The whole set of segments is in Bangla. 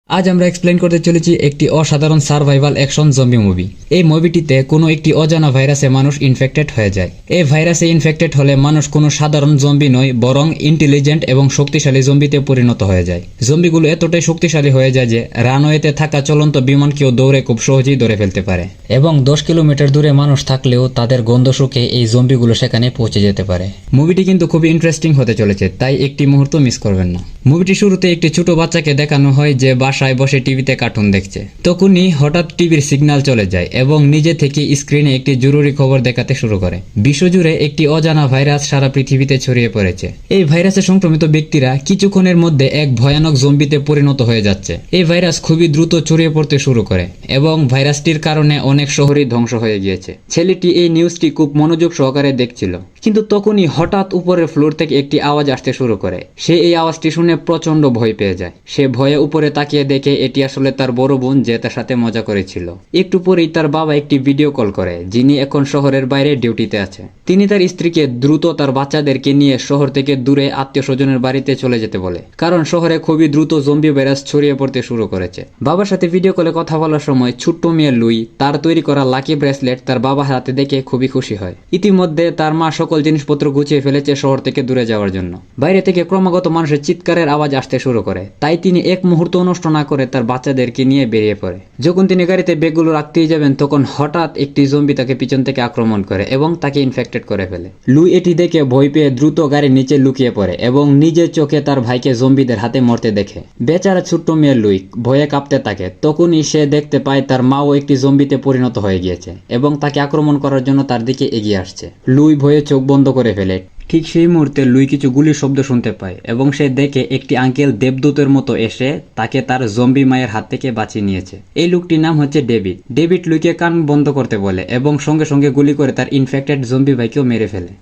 আজ আমরা এক্সপ্লেন করতে চলেছি একটি অসাধারণ সার্ভাইভাল অ্যাকশন জম্বি মুভি। এই মুভিটিতে কোনো একটি অজানা ভাইরাসে মানুষ ইনফেক্টেড হয়ে যায়। এই ভাইরাসে ইনফেক্টেড হলে মানুষ কোনো সাধারণ জম্বি নয়, বরং ইন্টেলিজেন্ট এবং শক্তিশালী জম্বিতে পরিণত হয়ে যায়। জম্বিগুলো এতটাই শক্তিশালী হয়ে যায় যে রানওয়েতে থাকা চলন্ত বিমানকেও দৌড়ে খুব সহজেই ধরে ফেলতে পারে, এবং 10 কিলোমিটার দূরে মানুষ থাকলেও তাদের গন্ধ শুকে এই জম্বিগুলো সেখানে পৌঁছে যেতে পারে। মুভিটি কিন্তু খুবই ইন্টারেস্টিং হতে চলেছে, তাই একটি মুহূর্ত মিস করবেন না। মুভিটি শুরুতে একটি ছোট বাচ্চাকে দেখানো হয় যে বাসায় বসে টিভিতে কার্টুন দেখছে। তখনই হঠাৎ টিভির সিগন্যাল চলে যায় এবং নিজে থেকে স্ক্রিনে একটি জরুরি খবর দেখাতে শুরু করে। বিশ্বজুড়ে একটি অজানা ভাইরাস সারা পৃথিবীতে ছড়িয়ে পড়েছে। এই ভাইরাসে সংক্রমিত ব্যক্তিরা কিছুক্ষণের মধ্যে এক ভয়ানক জম্বিতে পরিণত হয়ে যাচ্ছে। এই ভাইরাস খুবই দ্রুত ছড়িয়ে পড়তে শুরু করে এবং ভাইরাসটির কারণে অনেক শহরই ধ্বংস হয়ে গিয়েছে। ছেলেটি এই নিউজটি খুব মনোযোগ সহকারে দেখছিল, কিন্তু তখনই হঠাৎ উপরের ফ্লোর থেকে একটি আওয়াজ আসতে শুরু করে। সে এই আওয়াজটি শুনে প্রচন্ড ভয় পেয়ে যায়। সে ভয়ে উপরে তাকিয়ে দেখে এটি আসলে তার বড় বোন, যে তার সাথে মজা করেছিল। একটু পরেই তার বাবা একটি ভিডিও কল করে, যিনি এখন শহরের বাইরে ডিউটিতে আছে। তিনি তার স্ত্রীকে দ্রুত তার বাচ্চাদেরকে নিয়ে শহর থেকে দূরে আত্মীয় স্বজনের বাড়িতে চলে যেতে বলে, কারণ শহরে খুবই দ্রুত জম্বি ভাইরাস ছড়িয়ে পড়তে শুরু করেছে। বাবার সাথে ভিডিও কলে কথা বলার সময় ছোট্ট মেয়ে লুই তার তৈরি করা লাকি ব্রেসলেট তার বাবা হাতে দেখে খুবই খুশি হয়। ইতিমধ্যে তার মা সকল জিনিসপত্র গুছিয়ে ফেলেছে শহর থেকে দূরে যাওয়ার জন্য। বাইরে থেকে ক্রমাগত মানুষের চিৎকারের আওয়াজ আসতে শুরু করে, তাই তিনি এক মুহূর্ত নষ্ট না করে তার বাচ্চাদেরকে নিয়ে বেরিয়ে পড়ে। যখন তিনি গাড়িতে ব্যাগগুলো রাখতেই যাবেন, তখন হঠাৎ একটি জম্বি তাকে পিছন থেকে আক্রমণ করে এবং তাকে ইনফেক্টেড করে ফেলে। লুই এটি দেখে ভয় পেয়ে দ্রুত গাড়ির নিচে লুকিয়ে পড়ে এবং নিজের চোখে তার ভাইকে জম্বিদের হাতে মরতে দেখে। বেচারা ছোট্ট মেয়ে লুই ভয়ে কাঁপতে থাকে। তখনই সে দেখতে পায় তার মাও একটি জম্বিতে পরিণত হয়ে গিয়েছে এবং তাকে আক্রমণ করার জন্য তার দিকে এগিয়ে আসছে। লুই ভয়ে চোখ বন্ধ করে ফেলে। ঠিক সেই মুহূর্তে লুই কিছু গুলির শব্দ শুনতে পায় এবং সে দেখে একটি আঙ্কেল দেবদূতের মতো এসে তাকে তার জম্বি মায়ের হাত থেকে বাঁচিয়ে নিয়েছে। এই লোকটির নাম হচ্ছে ডেভিড। ডেভিড লুইকে কান বন্ধ করতে বলে এবং সঙ্গে সঙ্গে গুলি করে তার ইনফেক্টেড জম্বি ভাইকেও মেরে ফেলে।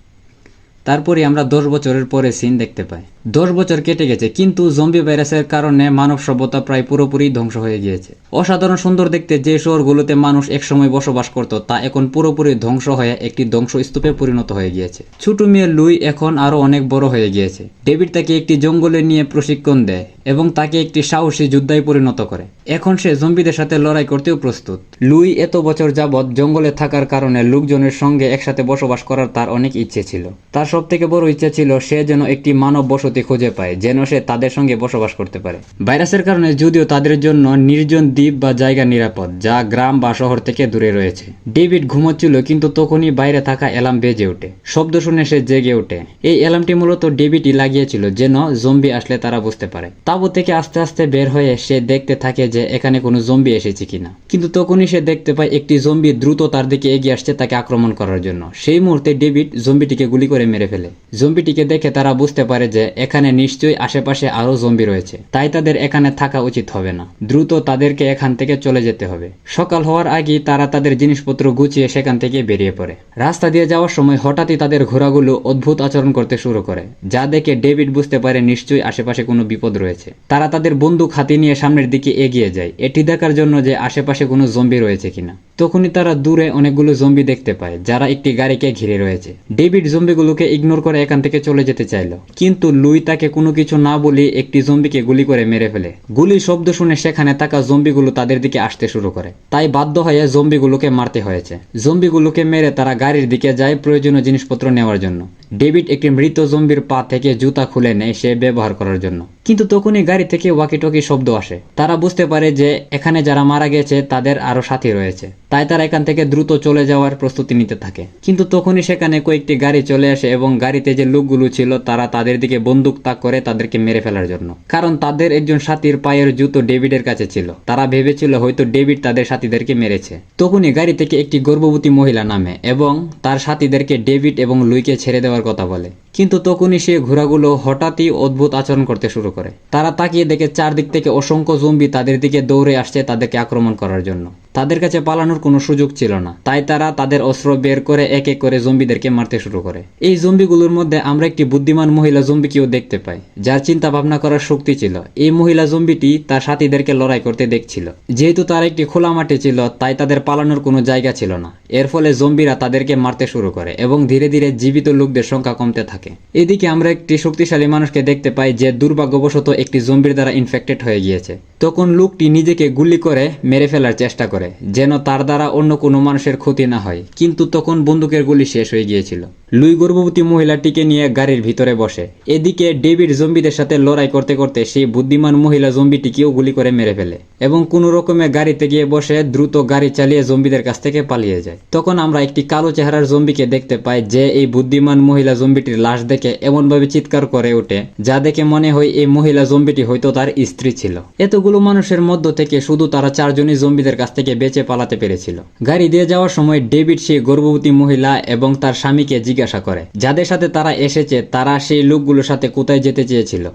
তারপরে আমরা 10 বছরের পরে সিন দেখতে পাই। 10 বছর কেটে গেছে, কিন্তু জম্বি ভাইরাসের কারণে মানব সভ্যতা প্রায় পুরোপুরি ধ্বংস হয়ে গিয়েছে। অসাধারণ সুন্দর দেখতে যে শহরগুলোতে মানুষ একসময় বসবাস করত, তা এখন পুরোপুরি ধ্বংস হয়ে একটি ধ্বংসস্তূপে পরিণত হয়ে গিয়েছে। ছোট মেয়ে লুই এখন আরো অনেক বড় হয়ে গিয়েছে। ডেভিড তাকে একটি জঙ্গলে নিয়ে প্রশিক্ষণ দেয় এবং তাকে একটি সাহসী যোদ্ধায় পরিণত করে। এখন সে জম্বিদের সাথে লড়াই করতেও প্রস্তুত। লুই এত বছর যাবৎ জঙ্গলে থাকার কারণে লোকজনের সঙ্গে একসাথে বসবাস করার তার অনেক ইচ্ছে ছিল। তার সব থেকে বড় ইচ্ছা ছিল সে যেন একটি মানব বসতি খুঁজে পায়, যেন সে তাদের সঙ্গে বসবাস করতে পারে। ভাইরাসের কারণে যদিও তাদের জন্য নির্জন দ্বীপ বা জায়গা নিরাপদ, যা গ্রাম বা শহর থেকে দূরে রয়েছে। ডেভিড ঘুমোচ্ছিল, কিন্তু তখনই বাইরে থাকা অ্যালার্ম বেজে ওঠে। শব্দ শুনে সে জেগে ওঠে। এই অ্যালার্মটি মূলত ডেভিডই লাগিয়েছিল, যেন জম্বি আসলে তারা বুঝতে পারে। তাঁবু থেকে আস্তে আস্তে বের হয়ে সে দেখতে থাকে যে এখানে কোনো জম্বি এসেছে কিনা। কিন্তু তখনই সে দেখতে পায় একটি জম্বি দ্রুত তার দিকে এগিয়ে আসছে তাকে আক্রমণ করার জন্য। সেই মুহূর্তে ডেভিড জম্বিটিকে গুলি করে মেরে ফেলে। জম্বিটিকে দেখে তারা বুঝতে পারে যে এখানে নিশ্চয়ই আশেপাশে আরো জম্বি রয়েছে, তাই তাদের এখানে থাকা উচিত হবে না। দ্রুত তাদেরকে এখান থেকে চলে যেতে হবে। সকাল হওয়ার আগেই তারা তাদের জিনিসপত্র গুছিয়ে সেখান থেকে বেরিয়ে পড়ে। রাস্তা দিয়ে যাওয়ার সময় হঠাৎই তাদের ঘোড়াগুলো অদ্ভুত আচরণ করতে শুরু করে, যা দেখে ডেভিড বুঝতে পারে নিশ্চয়ই আশেপাশে কোনো বিপদ রয়েছে। তারা তাদের বন্দুক হাতে নিয়ে সামনের দিকে এগিয়ে যায়, এটি দেখার জন্য যে আশেপাশে কোনো জম্বি রয়েছে কিনা। তখনই তারা দূরে অনেকগুলো জম্বি দেখতে পায়, যারা একটি গাড়িকে ঘিরে রয়েছে। ডেভিড জম্বিগুলোকে ইগনোর করে এখান থেকে চলে যেতে চাইল, কিন্তু লুই তাকে কোনো কিছু না বলে একটি জম্বিকে গুলি করে মেরে ফেলে। গুলির শব্দ শুনে সেখানে থাকা জম্বিগুলো তাদের দিকে আসতে শুরু করে, তাই বাধ্য হয়ে জম্বিগুলোকে মারতে হয়েছে। জম্বিগুলোকে মেরে তারা গাড়ির দিকে যায় প্রয়োজনীয় জিনিসপত্র নেওয়ার জন্য। ডেভিড একটি মৃত জম্বির পা থেকে জুতা খুলে নেয় সে ব্যবহার করার জন্য, কিন্তু তখনই গাড়ি থেকে ওয়াকিটকি শব্দ আসে। তারা বুঝতে পারে যে এখানে যারা মারা গেছে তাদের আরো সাথী রয়েছে, তাই তারা এখান থেকে দ্রুত চলে যাওয়ার প্রস্তুতি নিতে থাকে। কিন্তু তখনই সেখানে কয়েকটি গাড়ি চলে আসে এবং গাড়িতে যে লোকগুলো ছিল তারা তাদের দিকে বন্দুক তাক করে তাদেরকে মেরে ফেলার জন্য, কারণ তাদের একজন সাথীর পায়ের জুতো ডেভিডের কাছে ছিল। তারা ভেবেছিল হয়তো ডেভিড তাদের সাথীদেরকে মেরেছে। তখনই গাড়ি থেকে একটি গর্ভবতী মহিলা নামে এবং তার সাথীদেরকে ডেভিড এবং লুইকে ছেড়ে দেওয়ার কথা বলে। কিন্তু তখনই সে ঘোড়াগুলো হঠাৎই অদ্ভুত আচরণ করতে শুরু করে। তারা তাকিয়ে দেখে চারদিক থেকে অসংখ্য জম্বি তাদের দিকে দৌড়ে আসছে তাদেরকে আক্রমণ করার জন্য। তাদের কাছে পালানোর কোনো সুযোগ ছিল না, তাই তারা তাদের অস্ত্র বের করে এক এক করে জম্বিদেরকে মারতে শুরু করে। এই জম্বিগুলোর মধ্যে আমরা একটি বুদ্ধিমান মহিলা জম্বিকেও দেখতে পাই, যার চিন্তা ভাবনা করার শক্তি ছিল। এই মহিলা জম্বিটি তার সাথীদেরকে লড়াই করতে দেখছিল। যেহেতু তার একটি খোলা মাঠে ছিল, তাই তাদের পালানোর কোনো জায়গা ছিল না। এর ফলে জম্বিরা তাদেরকে মারতে শুরু করে এবং ধীরে ধীরে জীবিত লোকদের সংখ্যা কমতে থাকে। এদিকে আমরা একটি শক্তিশালী মানুষকে দেখতে পাই যে দুর্ভাগ্যবশত একটি জম্বির দ্বারা ইনফেক্টেড হয়ে গিয়েছে। তখন লোকটি নিজেকে গুলি করে মেরে ফেলার চেষ্টা করে যেন তার দ্বারা অন্য কোনো মানুষের ক্ষতি না হয়, কিন্তু তখন বন্দুকের গুলি শেষ হয়ে গিয়েছিল। লুই গর্ভবতী মহিলাটিকে নিয়ে গাড়ির ভিতরে বসে। এদিকে ডেভিড জম্বিদের সাথে লড়াই করতে করতে সেই বুদ্ধিমান মহিলা জম্বিটিকেও গুলি করে মেরে ফেলে এবং কোনো রকমে গাড়িতে গিয়ে বসে দ্রুত গাড়ি চালিয়ে জম্বিদের কাছ থেকে পালিয়ে যায়। তখন আমরা একটি কালো চেহারার জম্বিকে দেখতে পাই যে এই বুদ্ধিমান মহিলা জম্বিটির লাশ দেখে এমনভাবে চিৎকার করে ওঠে যা দেখে মনে হয় এই মহিলা জম্বিটি হয়তো তার স্ত্রী ছিল। এতগুলো মানুষের মধ্য থেকে শুধু তারা 4 জনই জম্বিদের কাছ থেকে বেঁচে পালাতে পেরেছিল। গাড়ি দিয়ে যাওয়ার সময় ডেভিড সেই গর্ভবতী মহিলা এবং তার স্বামীকে জিজ্ঞাসা করে যাদের সাথে তারা এসেছে তারা সেই লোকগুলোর সাথে কোথায় যেতে চেয়েছিল।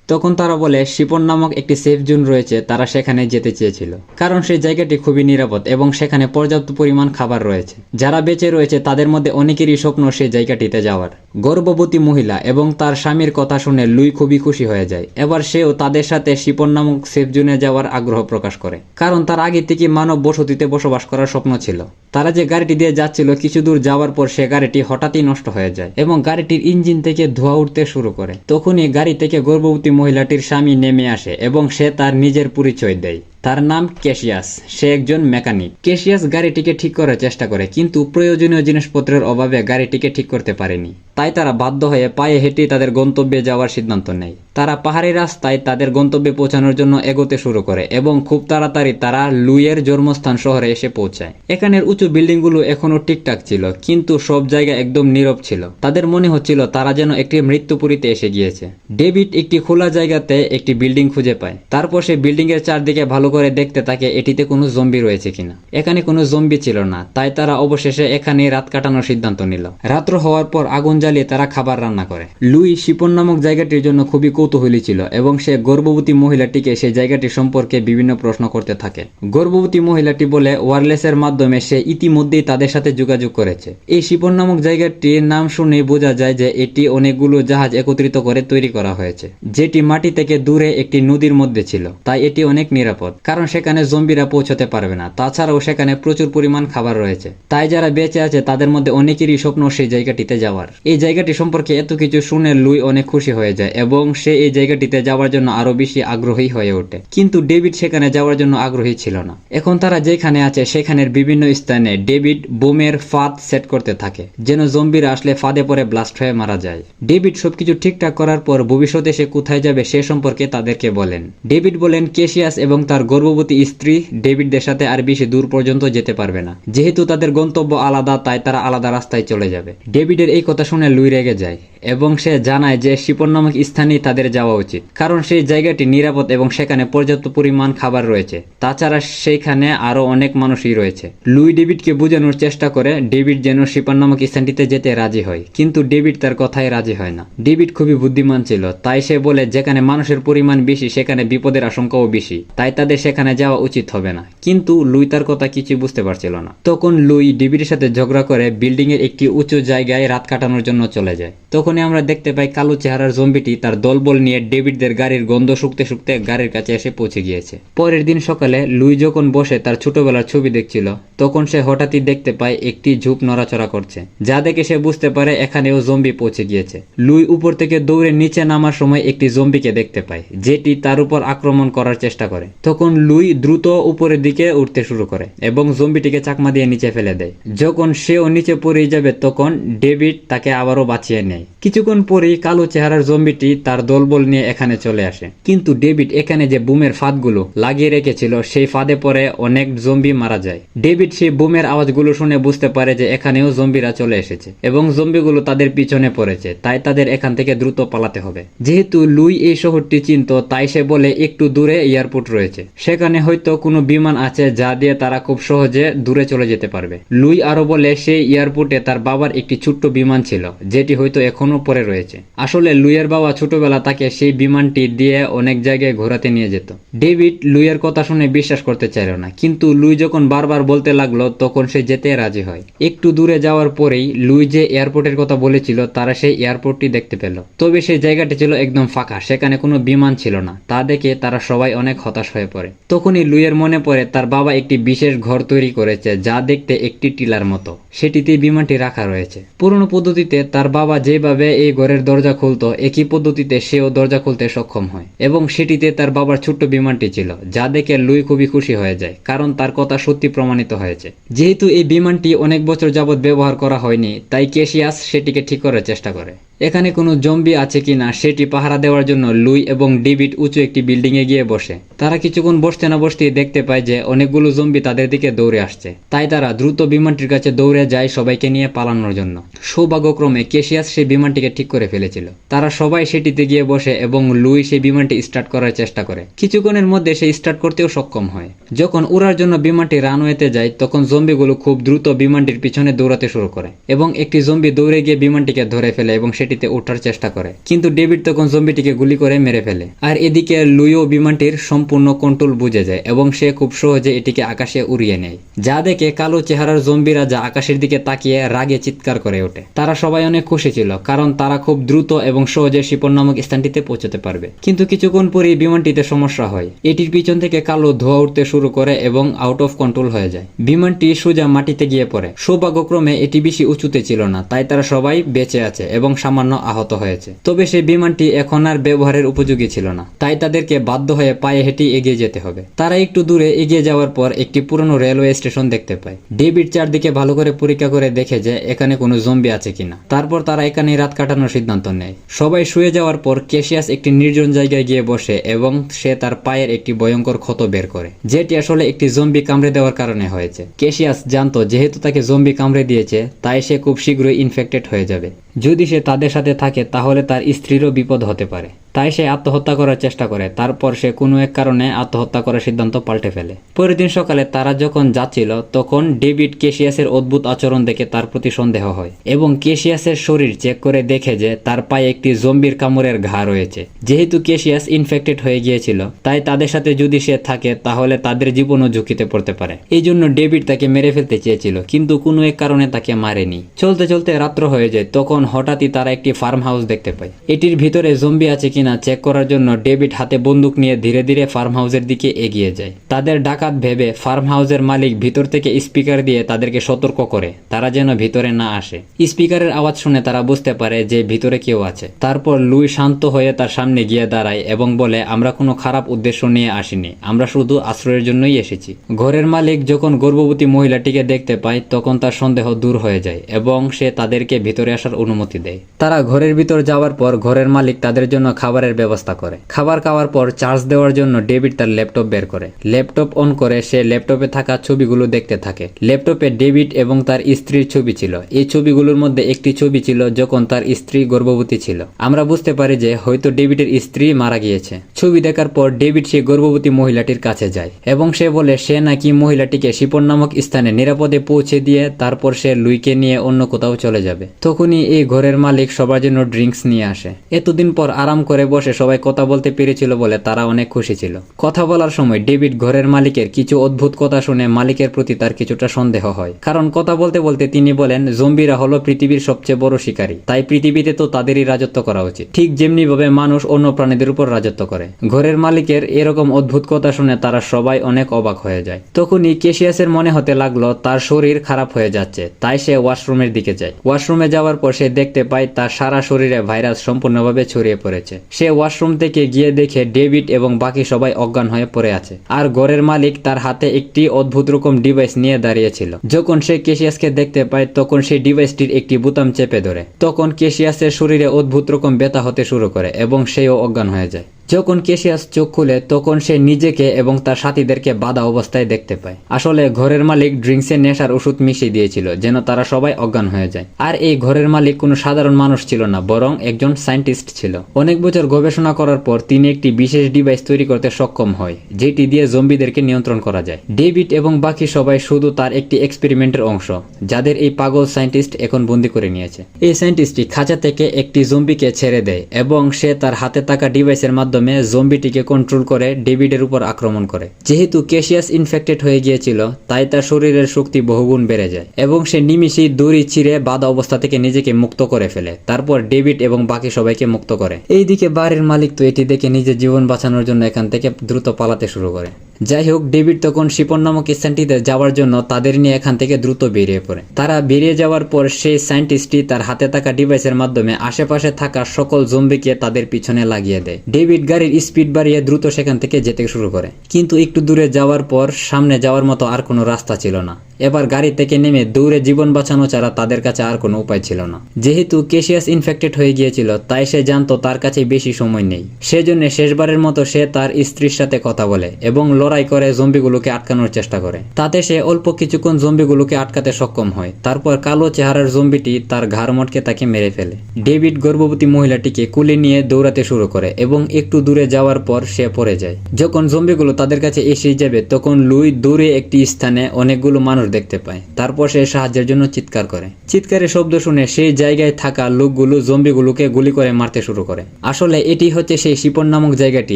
তখন তারা বলে শিপন নামক একটি সেফ জোন রয়েছে, তারা সেখানে যেতে চেয়েছিল কারণ সেই জায়গাটি খুবই নিরাপদ এবং সেখানে পর্যাপ্ত পরিমাণ খাবার রয়েছে। যারা বেঁচে রয়েছে তাদের মধ্যে অনেকেরই স্বপ্ন সেই জায়গাটিতে যাওয়ার। গর্ভবতী মহিলা এবং তার স্বামীর কথা শুনে লুই খুবই খুশি হয়ে যায়। এবার সেও তাদের সাথে শিপন নামক সেফ জোনে যাওয়ার আগ্রহ প্রকাশ করে কারণ তার আগে থেকে মানব বসতিতে বসবাস করার স্বপ্ন ছিল। তারা যে গাড়িটি দিয়ে যাচ্ছিল কিছু দূর যাওয়ার পর সে গাড়িটি হঠাৎই নষ্ট হয়ে যায় এবং গাড়িটির ইঞ্জিন থেকে ধোঁয়া উঠতে শুরু করে। তখনই গাড়ি থেকে গর্ভবতী মহিলাটির স্বামী নেমে আসে এবং সে তার নিজের পরিচয় দেয়। তার নাম ক্যাসিয়াস, সে একজন মেকানিক। ক্যাসিয়াস গাড়িটিকে ঠিক করার চেষ্টা করে কিন্তু প্রয়োজনীয় জিনিসপত্রের অভাবে গাড়িটিকে ঠিক করতে পারেনি। তাই তারা বাধ্য হয়ে পায়ে হেঁটে তাদের গন্তব্যে যাওয়ার সিদ্ধান্ত নেয়। তারা পাহাড়ি রাস্তায় তাদের গন্তব্যে পৌঁছানোর জন্য এগোতে শুরু করে এবং খুব তাড়াতাড়ি তারা লুইয়ের জন্মস্থান শহরে এসে পৌঁছায়। এখানের উঁচু বিল্ডিংগুলো এখনো ঠিকঠাক ছিল কিন্তু সব জায়গা একদম নীরব ছিল। তাদের মনে হচ্ছিল তারা যেন একটি মৃত্যুপুরীতে এসে গিয়েছে। ডেভিড একটি খোলা জায়গাতে একটি বিল্ডিং খুঁজে পায়। তারপর সে বিল্ডিং এর চারদিকে ভালো করে দেখতে থাকে এটিতে কোনো জম্বি রয়েছে কিনা। এখানে কোনো জম্বি ছিল না, তাই তারা অবশেষে এখানে রাত কাটানোর সিদ্ধান্ত নিল। রাত্র হওয়ার পর আগুন জ্বালিয়ে তারা খাবার রান্না করে। লুই শিপন নামক জায়গাটির জন্য খুবই কৌতূহলী ছিল এবং সে গর্ভবতী মহিলাটিকে সেই জায়গাটি সম্পর্কে বিভিন্ন প্রশ্ন করতে থাকে। গর্ভবতী মহিলাটি বলে ওয়্যারলেসের মাধ্যমে সে ইতিমধ্যেই তাদের সাথে যোগাযোগ করেছে। এই শিপন নামক জায়গাটির নাম শুনে বোঝা যায় যে এটি অনেকগুলো জাহাজ একত্রিত করে তৈরি করা হয়েছে, যেটি মাটি থেকে দূরে একটি নদীর মধ্যে ছিল। তাই এটি অনেক নিরাপদ কারণ সেখানে জম্বিরা পৌঁছতে পারবে না। তাছাড়াও সেখানে প্রচুর পরিমাণ খাবার রয়েছে। তাই যারা বেঁচে আছে তাদের মধ্যে অনেকেরই স্বপ্ন সেই জায়গাটিতে যাওয়ার। এই জায়গাটি সম্পর্কে এত কিছু শুনে লুই অনেক খুশি হয়ে যায় এবং সে এই জায়গাটিতে যাওয়ার জন্য আরো বেশি আগ্রহী হয়ে ওঠে। কিন্তু ডেভিড সেখানে যাওয়ার জন্য আগ্রহী ছিল না। এখন তারা যেখানে আছে সেখানের বিভিন্ন স্থানে ডেভিড বোমের ফাঁদ সেট করতে থাকে যেন জম্বিরা আসলে ফাঁদে পরে ব্লাস্ট হয়ে মারা যায়। ডেভিড সবকিছু ঠিকঠাক করার পর ভবিষ্যতে সে কোথায় যাবে সে সম্পর্কে তাদেরকে বলেন। ডেভিড বলেন ক্যাসিয়াস এবং তার গর্ভবতী স্ত্রী ডেভিডদের সাথে আর বেশি দূর পর্যন্ত যেতে পারবে না। যেহেতু তাদের গন্তব্য আলাদা তাই তারা আলাদা রাস্তায় চলে যাবে। ডেভিডের এই কথা শুনে লুই রেগে যায় এবং সে জানায় যে শিপন নামক স্থানেই তাদের যাওয়া উচিত কারণ সেই জায়গাটি নিরাপদ এবং সেখানে পর্যাপ্ত পরিমাণ খাবার রয়েছে। তাছাড়া সেইখানে আরো অনেক মানুষই রয়েছে। লুই ডেভিডকে বোঝানোর চেষ্টা করে ডেভিড যেন শিপন নামক স্থানটিতে যেতে রাজি হয়, কিন্তু ডেভিড তার কথায় রাজি হয় না। ডেভিড খুবই বুদ্ধিমান ছিল, তাই সে বলে যেখানে মানুষের পরিমাণ বেশি সেখানে বিপদের আশঙ্কাও বেশি, তাই তাদের সেখানে যাওয়া উচিত হবে না। কিন্তু লুই তার কথা কিছু বুঝতে পারছিল না। তখন লুই ডেভিডের সাথে ঝগড়া করে বিল্ডিং এর একটি উঁচু জায়গায় রাত কাটানোর জন্য চলে যায়। তখনই আমরা দেখতে পাই কালো চেহারার জম্বিটি তার দলবল নিয়ে ডেভিডদের গাড়ির গন্ধ শুকতে শুকতে গাড়ির কাছে এসে পৌঁছে গিয়েছে। পরের দিন সকালে লুই যখন বসে তার ছোটবেলার ছবি দেখছিল তখন সে হঠাৎই দেখতে পায় একটি ঝোপ নড়াচড়া করছে, যা দেখে সে বুঝতে পারে এখানেও জম্বি পৌঁছে গিয়েছে। লুই উপর থেকে দৌড়ে নিচে নামার সময় একটি জম্বিকে দেখতে পায় যেটি তার উপর আক্রমণ করার চেষ্টা করে। তখন লুই দ্রুত উপরের দিকে উঠতে শুরু করে এবং জম্বিটিকে চাকমা দিয়ে নিচে ফেলে দেয়। যখন সেও নিচে পড়ে যাবে তখন ডেভিড তাকে আবারও বাঁচিয়ে নেয়। কিছুক্ষণ পরেই কালো চেহারার জম্বিটি তার দলবল নিয়ে এখানে চলে আসে, কিন্তু ডেভিড এখানে যে বুমের ফাঁদগুলো লাগিয়ে রেখেছিল সেই ফাঁদে পরে অনেক জম্বি মারা যায়। ডেভিড সেই বুমের আওয়াজগুলো শুনে বুঝতে পারে যে এখানেও জম্বিরা চলে এসেছে এবং জম্বিগুলো তাদের পিছনে পড়েছে, তাই তাদের এখান থেকে দ্রুত পালাতে হবে। যেহেতু লুই এই শহরটি চিনত তাই সে বলে একটু দূরে এয়ারপোর্ট রয়েছে, সেখানে হয়তো কোনো বিমান আছে যা দিয়ে তারা খুব সহজে দূরে চলে যেতে পারবে। লুই আরো বলে সেই এয়ারপোর্টে তার বাবার একটি ছোট্ট বিমান ছিল যেটি হয়তো এখনো পরে রয়েছে। আসলে লুইয়ের বাবা ছোটবেলা তাকে সেই বিমানটি দিয়ে অনেক জায়গায় ঘোরাতে নিয়ে যেত। ডেভিড লুইয়ের কথা শুনে বিশ্বাস করতে চাইল না, কিন্তু লুই যখন বারবার বলতে লাগলো তখন সে যেতে রাজি হয়। একটু দূরে যাওয়ার পরেই লুই যে এয়ারপোর্টের কথা বলেছিল তারা সেই এয়ারপোর্টটি দেখতে পেল, তবে সেই জায়গাটি ছিল একদম ফাঁকা, সেখানে কোনো বিমান ছিল না। তা দেখে তারা সবাই অনেক হতাশ হয়ে পড়ে। পড়ে। তখনই লুইয়ের মনে পড়ে তার বাবা একটি বিশেষ ঘর তৈরি করেছে যা দেখতে একটি টিলার মতো, সেটিতে বিমানটি রাখা রয়েছে। পুরনো পদ্ধতিতে তার বাবা যেভাবে এই ঘরের দরজা খুলতো একই পদ্ধতিতে সেও দরজা খুলতে সক্ষম হয় এবং সেটিতে তার বাবার ছোট্ট বিমানটি ছিল, যা দেখে লুই খুবই খুশি হয়ে যায় কারণ তার কথা সত্যি প্রমাণিত হয়েছে। যেহেতু এই বিমানটি অনেক বছর যাবৎ ব্যবহার করা হয়নি তাই ক্যাসিয়াস সেটিকে ঠিক করার চেষ্টা করে। এখানে কোনো জম্বি আছে কিনা সেটি পাহারা দেওয়ার জন্য লুই এবং ডেভিড উঁচু একটি বিল্ডিং এ গিয়ে বসে। তারা কিছুক্ষণ বসতে না বসতেই দেখতে পায় যে অনেকগুলো জম্বি তাদের দিকে দৌড়ে আসছে, তাই তারা দ্রুত বিমানটির কাছে দৌড়ে যায় সবাইকে নিয়ে পালানোর জন্য। সৌভাগ্যক্রমে ক্যাসিয়াস সেই বিমানটিকে ঠিক করে ফেলেছিল। তারা সবাই সেটিতে গিয়ে বসে এবং লুই সেই বিমানটি স্টার্ট করার চেষ্টা করে। কিছুক্ষণের মধ্যে সে স্টার্ট করতেও সক্ষম হয়। যখন উড়ার জন্য বিমানটি রানওয়েতে যায় তখন জম্বিগুলো খুব দ্রুত বিমানটির পিছনে দৌড়াতে শুরু করে এবং একটি জম্বি দৌড়ে গিয়ে বিমানটিকে ধরে ফেলে এবং সেটিতে ওঠার চেষ্টা করে, কিন্তু ডেভিড তখন জম্বিটিকে গুলি করে মেরে ফেলে। আর এদিকে লুইও বিমানটির সম্পূর্ণ কন্ট্রোল বুঝে যায় এবং সে খুব সহজে এটিকে আকাশে উড়িয়ে নেয়, যা দেখে কালো চেহারার জম্বিরা যা আকাশের দিকে তাকিয়ে রাগে চিৎকার করে ওঠে। তারা সবাই অনেক খুশি ছিল কারণ তারা খুব দ্রুত এবং সহজে শিপন নামক স্থানটিতে পৌঁছতে পারবে। কিন্তু কিছুক্ষণ পরেই বিমানটিতে সমস্যা হয়। এটির পিছন থেকে কালো ধোঁয়া উঠতে শুরু করে এবং আউট অফ কন্ট্রোল হয়ে যায়। বিমানটি সোজা মাটিতে গিয়ে পড়ে। সৌভাগ্যক্রমে এটি বেশি উঁচুতে ছিল না, তাই তারা সবাই বেঁচে আছে এবং সামান্য আহত হয়েছে। তবে সেই বিমানটি এখন আর ব্যবহারের উপযোগী ছিল না, তাই তাদেরকে বাধ্য হয়ে পায়ে হেঁটে এগিয়ে যেতে হবে। তারা একটু দূরে এগিয়ে যাওয়ার পর একটি পুরনো রেলওয়ে স্টেশন দেখতে পায়। ডেভিড চারদিকে ভালো করে পরীক্ষা করে দেখে যে এখানে কোনো জম্বি আছে কিনা। তারপর তারা এখানে রাত কাটানোর সিদ্ধান্ত নেয়। সবাই শুয়ে যাওয়ার পর ক্যাসিয়াস একটি নির্জন জায়গায় গিয়ে বসে এবং সে তার পায়ের একটি ভয়ঙ্কর ক্ষত বের করে, যেটি আসলে একটি জম্বি কামড়ে দেওয়ার কারণে হয়েছে। ক্যাসিয়াস জানতো যেহেতু তাকে জম্বি কামড়ে দিয়েছে তাই সে খুব শীঘ্রই ইনফেক্টেড হয়ে যাবে। যদি সে তাদের সাথে থাকে তাহলে তার স্ত্রীরও বিপদ হতে পারে, তাই সে আত্মহত্যা করার চেষ্টা করে। তারপর সে কোনো এক কারণে আত্মহত্যা করার সিদ্ধান্ত পাল্টে ফেলে। পরের দিন সকালে তারা যখন যাচ্ছিল তখন ডেভিড ক্যাসিয়াসের অদ্ভুত আচরণ দেখে তার প্রতি সন্দেহ হয় এবং ক্যাসিয়াসের শরীর চেক করে দেখে যে তার পায়ে একটি জম্বির কামড়ের ঘা রয়েছে। যেহেতু ক্যাসিয়াস ইনফেক্টেড হয়ে গিয়েছিল তাই তাদের সাথে যদি সে থাকে তাহলে তাদের জীবনও ঝুঁকিতে পড়তে পারে। এই জন্য ডেভিড তাকে মেরে ফেলতে চেয়েছিল, কিন্তু কোনো এক কারণে তাকে মারেনি। চলতে চলতে রাত্র হয়ে যায়। তখন হঠাৎই তারা একটি ফার্ম হাউস দেখতে পায়। এটির ভিতরে জম্বি আছে কিনা চেক করার জন্য ডেভিড হাতে বন্দুক নিয়ে ধীরে ধীরে ফার্ম হাউসের দিকে এগিয়ে যায়। তাদের ডাকাত ভেবে ফার্ম হাউসের মালিক ভিতর থেকে স্পিকার দিয়ে তাদেরকে সতর্ক করে তারা যেন ভিতরে না আসে। স্পিকারের আওয়াজ শুনে তারা বুঝতে পারে যে ভিতরে কেউ আছে। তারপর লুই শান্ত হয়ে তার সামনে গিয়ে দাঁড়ায় এবং বলে, আমরা কোনো খারাপ উদ্দেশ্য নিয়ে আসিনি, আমরা শুধু আশ্রয়ের জন্যই এসেছি। ঘরের মালিক যখন গর্ভবতী মহিলাটিকে দেখতে পায় তখন তার সন্দেহ দূর হয়ে যায় এবং সে তাদেরকে ভিতরে আসার অনুমতি দেয়। তারা ঘরের ভিতর যাওয়ার পর ঘরের মালিক তাদের জন্য খাবারের ব্যবস্থা করে। খাবার খাওয়ার পর চার্জ দেওয়ার জন্য ডেভিড তার ল্যাপটপ বের করে। ল্যাপটপ অন করে সে ল্যাপটপে থাকা ছবিগুলো দেখতে থাকে। ল্যাপটপে ডেভিড এবং তার স্ত্রীর ছবি ছিল। এই ছবিগুলোর মধ্যে একটি ছবি ছিল যখন তার স্ত্রী গর্ভবতী ছিল। আমরা বুঝতে পারি যে হয়তো ডেভিডের স্ত্রী মারা গিয়েছে। ছবি দেখার পর ডেভিড সেই গর্ভবতী মহিলাটির কাছে যায় এবং সে বলে সে নাকি মহিলাটিকে শিপন নামক স্থানে নিরাপদে পৌঁছে দিয়ে তারপর সে লুইকে নিয়ে অন্য কোথাও চলে যাবে। তখনই এই ঘরের মালিক সবার জন্য ড্রিঙ্কস নিয়ে আসে। এতদিন পর আরাম করে বসে সবাই কথা বলতে পেরেছিল বলে তারা অনেক খুশি ছিল। কথা বলার সময় ডেভিড ঘরের মালিকের কিছু অদ্ভুত কথা শুনে মালিকের প্রতি তার কিছুটা সন্দেহ হয়, কারণ কথা বলতে বলতে তিনি বলেন জম্বিরা হলো পৃথিবীর সবচেয়ে বড় শিকারী, তাই পৃথিবীতে তো তাদেরই রাজত্ব করা উচিত, ঠিক যেমনি ভাবে মানুষ অন্য প্রাণীদের উপর রাজত্ব করে। ঘরের মালিকের এরকম অদ্ভুত কথা শুনে তারা সবাই অনেক অবাক হয়ে যায়। তখনই ক্যাসিয়াসের মনে হতে লাগলো তার শরীর খারাপ হয়ে যাচ্ছে, তাই সে ওয়াশরুমের দিকে যায়। ওয়াশরুমে যাওয়ার পর সে দেখতে পায় তার সারা শরীরে ভাইরাস সম্পূর্ণভাবে ছড়িয়ে পড়েছে। সে ওয়াশরুম থেকে গিয়ে দেখে ডেভিড এবং বাকি সবাই অজ্ঞান হয়ে পড়ে আছে, আর ঘরের মালিক তার হাতে একটি অদ্ভুত রকম ডিভাইস নিয়ে দাঁড়িয়েছিল। যখন সে ক্যাসিয়াসকে দেখতে পায় তখন সেই ডিভাইসটির একটি বোতাম চেপে ধরে। তখন ক্যাসিয়াসের শরীরে অদ্ভুত রকম ব্যথা হতে শুরু করে এবং সেও অজ্ঞান হয়ে যায়। যখন ক্যাসিয়াস চোখ খুলে তখন সে নিজেকে এবং তার সাথীদেরকে বাঁধা অবস্থায় দেখতে পায়। আসলে ঘরের মালিক ড্রিঙ্কসে নেশার ওষুধ মিশিয়ে দিয়েছিল যেন তারা সবাই অজ্ঞান হয়ে যায়। আর এই ঘরের মালিক কোনো সাধারণ মানুষ ছিল না, বরং একজন সায়েন্টিস্ট ছিল। অনেক বছর গবেষণা করার পর তিনি একটি বিশেষ ডিভাইস তৈরি করতে সক্ষম হয় যেটি দিয়ে জম্বিদেরকে নিয়ন্ত্রণ করা যায়। ডেভিড এবং বাকি সবাই শুধু তার একটি এক্সপেরিমেন্টের অংশ, যাদের এই পাগল সায়েন্টিস্ট এখন বন্দী করে নিয়েছে। এই সায়েন্টিস্টটি খাঁচা থেকে একটি জম্বিকে ছেড়ে দেয় এবং সে তার হাতে থাকা ডিভাইসের মাধ্যমে জম্বিটিকে কন্ট্রোল করে ডেভিডের উপর আক্রমণ করে। যেহেতু ক্যাসিয়াস ইনফেক্টেড হয়ে গিয়েছিল তাই তার শরীরের শক্তি বহুগুণ বেড়ে যায় এবং সে নিমিষেই দড়ি ছিঁড়ে বাঁধা অবস্থা থেকে নিজেকে মুক্ত করে ফেলে। তারপর ডেভিড এবং বাকি সবাইকে মুক্ত করে। এইদিকে বাড়ির মালিক তো এটি দেখে নিজের জীবন বাঁচানোর জন্য এখান থেকে দ্রুত পালাতে শুরু করে যাই হোক, ডেভিড তখন শিপন নামক স্থানটিতে যাওয়ার জন্য তাদের নিয়ে এখান থেকে দ্রুত বেরিয়ে পড়ে। তারা বেরিয়ে যাওয়ার পর সেই সায়েন্টিস্টটি তার হাতে থাকা ডিভাইসের মাধ্যমে আশেপাশে থাকা সকল জম্বিকে তাদের পিছনে লাগিয়ে দেয়। ডেভিড গাড়ির স্পিড বাড়িয়ে দ্রুত সেখান থেকে যেতে শুরু করে, কিন্তু একটু দূরে যাওয়ার পর সামনে যাওয়ার মতো আর কোনো রাস্তা ছিল না। এবার গাড়ি থেকে নেমে দৌড়ে জীবন বাঁচানো ছাড়া তাদের কাছে আর কোনো উপায় ছিল না। যেহেতু ক্যাসিয়াস ইনফেক্টেড হয়ে গিয়েছিল, তাই সে জানতো তার কাছে বেশি সময় নেই। সেজন্য শেষবারের মতো সে তার স্ত্রীর সাথে কথা বলে এবং লড়াই করে জম্বিগুলোকে আটকানোর চেষ্টা করে। তাতে সে অল্প কিছুক্ষণ জম্বিগুলোকে আটকাতে সক্ষম হয়। তারপর কালো চেহারার জম্বিটি তার ঘাড় মটকে তাকে মেরে ফেলে। ডেভিড গর্ভবতী মহিলাটিকে কুলে নিয়ে দৌড়াতে শুরু করে এবং একটু দূরে যাওয়ার পর সে পড়ে যায়। যখন জম্বিগুলো তাদের কাছে এসে যাবে, তখন লুই দূরে একটি স্থানে অনেকগুলো মানুষ দেখতে পায়। তারপর সে সাহায্যের জন্য চিৎকার করে। চিৎকারের শব্দ শুনে সেই জায়গায় থাকা লোকগুলো জম্বিগুলোকে গুলি করে মারতে শুরু করে। আসলে এটি হচ্ছে সেই শিপন নামক জায়গাটি,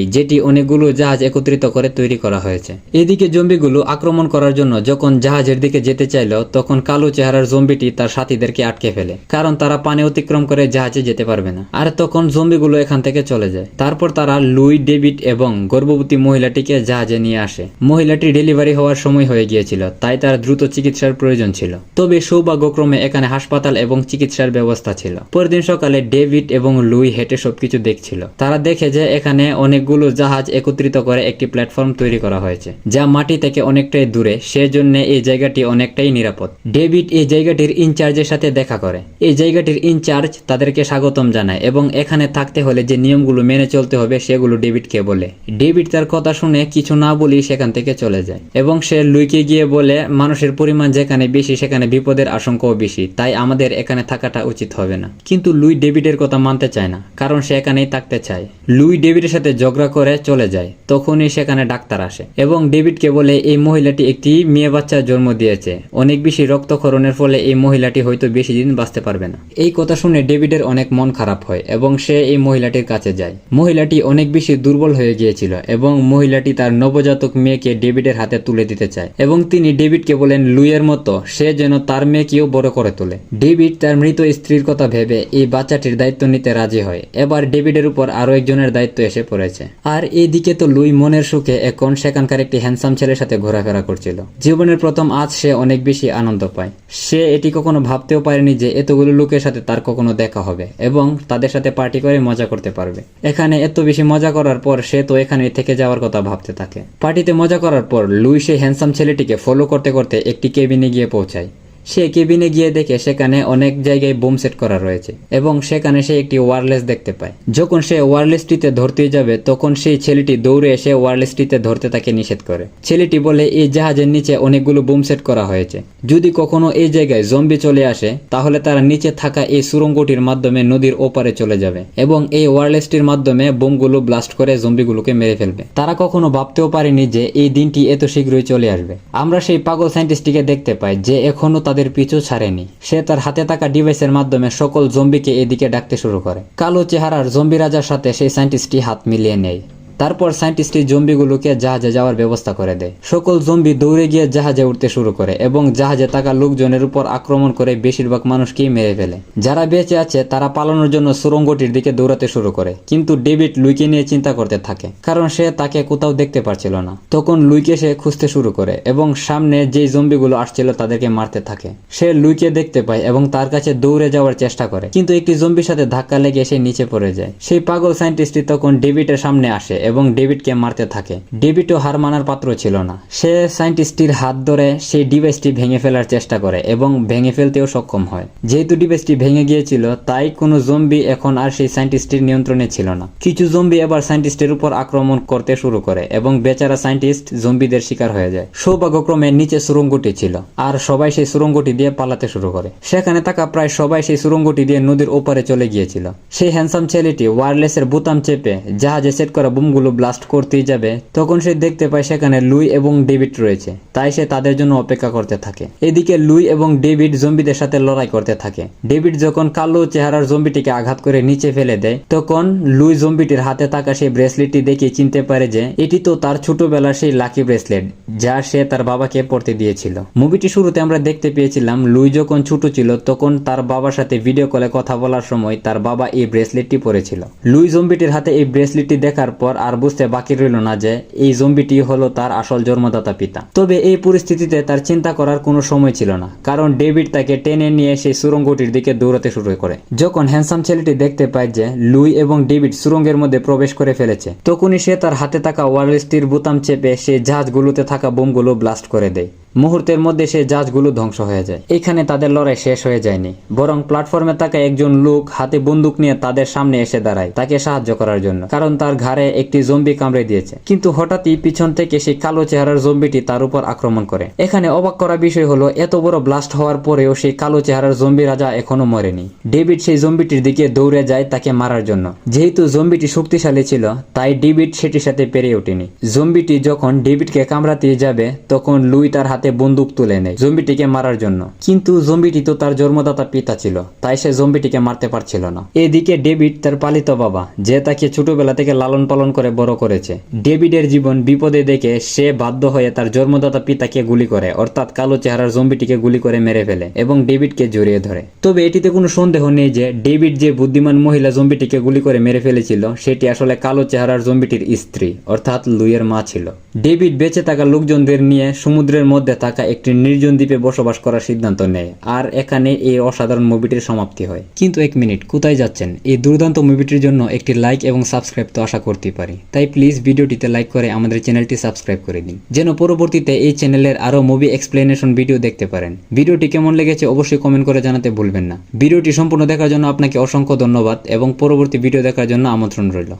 যেটি অনেকগুলো জাহাজ একত্রিত করে তৈরি করা হয়েছে। এদিকে জম্বিগুলো আক্রমণ করার জন্য যখন জাহাজের দিকে যেতে চাইল, তখন কালো চেহারার জম্বিটি তার সাথীদেরকে আটকে ফেলে, কারণ তারা পানি অতিক্রম করে জাহাজে যেতে পারবে না। আর তখন জম্বিগুলো এখান থেকে চলে যায়। তারপর তারা লুই, ডেভিড এবং গর্ভবতী মহিলাটিকে জাহাজে নিয়ে আসে। মহিলাটির ডেলিভারি হওয়ার সময় হয়ে গিয়েছিল, তাই তার দ্রুত চিকিৎসার প্রয়োজন ছিল। তবে সৌভাগ্যক্রমে এখানে হাসপাতাল এবং চিকিৎসার ব্যবস্থা ছিল। পরদিন সকালে ডেভিড এবং লুই হেঁটে সবকিছু দেখছিল। তারা দেখে যে এখানে অনেকগুলো জাহাজ একত্রিত করে একটি প্ল্যাটফর্ম তৈরি করা হয়েছে, যা মাটি থেকে অনেকটাই দূরে। সেজন্য এই জায়গাটি অনেকটাই নিরাপদ। ডেভিড এই জায়গাটির ইনচার্জের সাথে দেখা করে। এই জায়গাটির ইনচার্জ তাদেরকে স্বাগতম জানায় এবং এখানে থাকতে হলে যে নিয়মগুলো মেনে চলতে হবে সেগুলো ডেভিডকে বলে। ডেভিড তার কথা শুনে কিছু না বলেই সেখান থেকে চলে যায় এবং সে লুইকে গিয়ে বলে, মানুষের পরিমাণ যেখানে বেশি সেখানে বিপদের আশঙ্কাও বেশি, তাই আমাদের এখানে থাকাটা উচিত হবে না। কিন্তু লুই ডেভিডের কথা মানতে চায় না, কারণ সে এখানেই থাকতে চায়। লুই ডেভিডের সাথে ঝগড়া করে চলে যায়। তখনই সেখানে ডাক্তার আসে এবং ডেভিডকে বলে এই মহিলাটি একটি মেয়ে বাচ্চার জন্ম দিয়েছে। অনেক বেশি রক্তক্ষরণের ফলে এই মহিলাটি হয়তো বেশি দিন বাঁচতে পারবে না। এই কথা শুনে ডেভিডের অনেক মন খারাপ হয় এবং সে এই মহিলাটির কাছে যায়। মহিলাটি অনেক বেশি দুর্বল হয়ে গিয়েছিল এবং মহিলাটি তার নবজাতক মেয়েকে ডেভিডের হাতে তুলে দিতে চায় এবং তিনি ডেভিডকে বলেন লুইয়ের মতো সে যেন তার মেয়েকেও বড় করে তোলে। ডেভিড তার মৃত স্ত্রীর কথা ভেবে এই বাচ্চাটির দায়িত্ব নিতে রাজি হয়। এবার ডেভিডের উপর আরো একজনের দায়িত্ব এসে পড়েছে। আর এইদিকে তো লুই মনের সুখে এখন সেখানকার একটি হ্যান্ডসাম ছেলের সাথে ঘোরাফেরা করছিল। জীবনের প্রথম আজ সে অনেক বেশি আনন্দ পায়। সে এটি কখনো ভাবতেও পারেনি যে এতগুলো লোকের সাথে তার কখনো দেখা হবে এবং তাদের সাথে পার্টি করে মজা করতে পারবে। এখানে এত বেশি মজা করার পর সে তো এখানে থেকে যাওয়ার কথা ভাবতে থাকে। পার্টিতে মজা করার পর লুই সেই হ্যান্ডসাম ছেলেটিকে ফলো করতে করতে একটি কেবিনে গিয়ে পৌঁছায়। সে কেবিনে গিয়ে দেখে সেখানে অনেক জায়গায় বোম সেট করা রয়েছে এবং সেখানে সে একটি ওয়্যারলেস দেখতে পায়। যখন সে ওয়্যারলেসটিতে ধরতে যাবে, তখন সেই ছেলেটি দৌড়ে এসে ওয়্যারলেসটিতে ধরতে তাকে নিষেধ করে। ছেলেটি বলে এই জাহাজের নিচে অনেকগুলো বোম সেট করা হয়েছে। যদি কখনো এই জায়গায় জম্বি চলে আসে, তাহলে তারা নিচে থাকা এই সুড়ঙ্গটির মাধ্যমে নদীর ওপারে চলে যাবে এবং এই ওয়্যারলেসটির মাধ্যমে বোমগুলো ব্লাস্ট করে জম্বিগুলোকে মেরে ফেলবে। তারা কখনো ভাবতেও পারেনি যে এই দিনটি এত শীঘ্রই চলে আসবে। আমরা সেই পাগল সায়েন্টিস্টটিকে দেখতে পাই যে এখনো তাদের পিছু ছাড়েনি। সে তার হাতে থাকা ডিভাইসের মাধ্যমে সকল জম্বিকে এদিকে ডাকতে শুরু করে। কালো চেহারার জম্বি রাজার সাথে সেই সায়েন্টিস্টটি হাত মিলিয়ে নেয়। তারপর সায়েন্টিস্টটি জম্বিগুলোকে জাহাজে যাওয়ার ব্যবস্থা করে দেয়। সকল জম্বি দৌড়ে গিয়ে জাহাজে উঠতে শুরু করে এবং জাহাজে থাকা লোকজনের উপর আক্রমণ করে বেশিরভাগ মানুষকেই মেরে ফেলে। যারা বেঁচে আছে তারা পালানোর জন্য সুড়ঙ্গটির দিকে দৌড়াতে শুরু করে, কিন্তু ডেভিড লুইকে নিয়ে চিন্তা করতে থাকে, কারণ সে তাকে কোথাও দেখতে পারছিল না। তখন লুইকে সে খুঁজতে শুরু করে এবং সামনে যেই জম্বিগুলো আসছিল তাদেরকে মারতে থাকে। সে লুইকে দেখতে পায় এবং তার কাছে দৌড়ে যাওয়ার চেষ্টা করে, কিন্তু একটি জম্বির সাথে ধাক্কা লেগে সে নিচে পড়ে যায়। সেই পাগল সায়েন্টিস্টটি তখন ডেভিডের সামনে আসে এবং ডেভিডকে মারতে থাকে। ডেভিডও হার মানার পাত্র ছিল না। সে সায়েন্টিস্টটির হাত ধরে সেই ডিভাইসটি ভেঙে ফেলার চেষ্টা করে এবং ভেঙে ফেলতেও সক্ষম হয়। যেহেতু ডিভাইসটি ভেঙে গিয়েছিল, তাই কোনো জম্বি এখন আর সেই সায়েন্টিস্টটির নিয়ন্ত্রণে ছিল না। কিছু জম্বি এবার সায়েন্টিস্টের উপর আক্রমণ করতে শুরু করে এবং বেচারা সায়েন্টিস্ট জম্বিদের শিকার হয়ে যায়। সৌভাগ্যক্রমে নিচে সুড়ঙ্গটি ছিল আর সবাই সেই সুড়ঙ্গটি দিয়ে পালাতে শুরু করে। সেখানে থাকা প্রায় সবাই সেই সুড়ঙ্গটি দিয়ে নদীর ওপারে চলে গিয়েছিল। সেই হ্যান্ডসাম ছেলেটি ওয়্যারলেসের বোতাম চেপে জাহাজে সেট করা বোমগুলো ব্লাস্ট করতেই যাবে, তখন সে দেখতে পায় সেখানে লুই এবং ডেভিড রয়েছে। তাই সে তাদের জন্য অপেক্ষা করতে থাকে। এদিকে লুই এবং ডেভিড জম্বিদের সাথে লড়াই করতে থাকে। ডেভিড যখন কালো চেহারার জম্বিটিকে আঘাত করে নিচে ফেলে দেয়, তখন লুই জম্বিটির হাতে থাকা সেই ব্রেসলেটটি দেখে চিনতে পারে যে এটি তো তার ছোটবেলার সেই লাকি ব্রেসলেট, যা সে তার বাবাকে পরতে দিয়েছিল। মুভিটি শুরুতে আমরা দেখতে পেয়েছিলাম লুই যখন ছোট ছিল তখন তার বাবার সাথে ভিডিও কলে কথা বলার সময় তার বাবা এই ব্রেসলেটটি পরেছিল। লুই জম্বিটির হাতে এই ব্রেসলেটটি দেখার পর আর বুঝতে বাকি রইল না যে এই জম্বিটি হলো তার আসল জন্মদাতা পিতা। তবে এই পরিস্থিতিতে তার চিন্তা করার কোনো সময় ছিল না, কারণ ডেভিড তাকে টেনে নিয়ে সেই সুড়ঙ্গটির দিকে দৌড়াতে শুরু করে। যখন হ্যান্ডসাম ছেলেটি দেখতে পায় যে লুই এবং ডেভিড সুড়ঙ্গের মধ্যে প্রবেশ করে ফেলেছে, তখনই সে তার হাতে থাকা ওয়ারলেসটির বোতাম চেপে সেই জাহাজগুলোতে থাকা বোমগুলো ব্লাস্ট করে দেয়। মুহূর্তের মধ্যে সেই জাহাজগুলো ধ্বংস হয়ে যায়। এখানে তাদের লড়াই শেষ হয়ে যায়নি, বরং প্ল্যাটফর্মে থাকা একজন লোক হাতে বন্দুক নিয়ে তাদের সামনে এসে দাঁড়ায় তাকে সাহায্য করার জন্য, কারণ তার ঘাড়ে একটি জম্বি কামড়ে দিয়েছে। কিন্তু হঠাৎই পিছন থেকে সেই কালো চেহারার জম্বিটি তার উপর আক্রমণ করে। এখানে অবাক করা বিষয় হলো এত বড় ব্লাস্ট হওয়ার পরেও সেই কালো চেহারার জম্বি রাজা এখনো মরেনি। ডেভিড সেই জম্বিটির দিকে দৌড়ে যায় তাকে মারার জন্য। যেহেতু জম্বিটি শক্তিশালী ছিল, তাই ডেভিড সেটির সাথে পেরে ওঠেনি। জম্বিটি যখন ডেভিডকে কামড়াতে যাবে, তখন লুই তার হাতে বন্দুক তুলে নেয় জম্বিটিকে মারার জন্য। কিন্তু জম্বিটি তো তার জন্মদাতা পিতা ছিল, তাই সে জম্বিটিকে মারতে পারছিল না। এদিকে ডেভিড তার পালিত বাবা, যে তাকে ছোটবেলা থেকে লালন পালন করে বড় করেছে, ডেভিডের জীবন বিপদে দেখে সে বাধ্য হয়ে তার জন্মদাতা পিতাকে গুলি করে, অর্থাৎ কালো চেহারার জম্বিটিকে গুলি করে মেরে ফেলে এবং ডেভিডকে জড়িয়ে ধরে। তবে এটিতে কোনো সন্দেহ নেই যে ডেভিড যে বুদ্ধিমান মহিলা জম্বিটিকে গুলি করে মেরে ফেলেছিল, সেটি আসলে কালো চেহারার জম্বিটির স্ত্রী, অর্থাৎ লুইয়ের মা ছিল। ডেভিড বেঁচে থাকা লোকজনদের নিয়ে সমুদ্রের মধ্যে থাকা একটি নির্জন দ্বীপে বসবাস করার সিদ্ধান্ত নেয়, আর এখানে এই অসাধারণ মুভিটির সমাপ্তি হয়। কিন্তু এক মিনিট, কোথায় যাচ্ছেন? এই দুর্দান্ত মুভিটির জন্য একটি লাইক এবং সাবস্ক্রাইব তো আশা করতেই পারি, তাই প্লিজ ভিডিওটিতে লাইক করে আমাদের চ্যানেলটি সাবস্ক্রাইব করে দিন, যেন পরবর্তীতে এই চ্যানেলের আরো মুভি এক্সপ্লেনেশন ভিডিও দেখতে পারেন। ভিডিওটি কেমন লেগেছে অবশ্যই কমেন্ট করে জানাতে ভুলবেন না। ভিডিওটি সম্পূর্ণ দেখার জন্য আপনাকে অসংখ্য ধন্যবাদ এবং পরবর্তী ভিডিও দেখার জন্য আমন্ত্রণ রইল।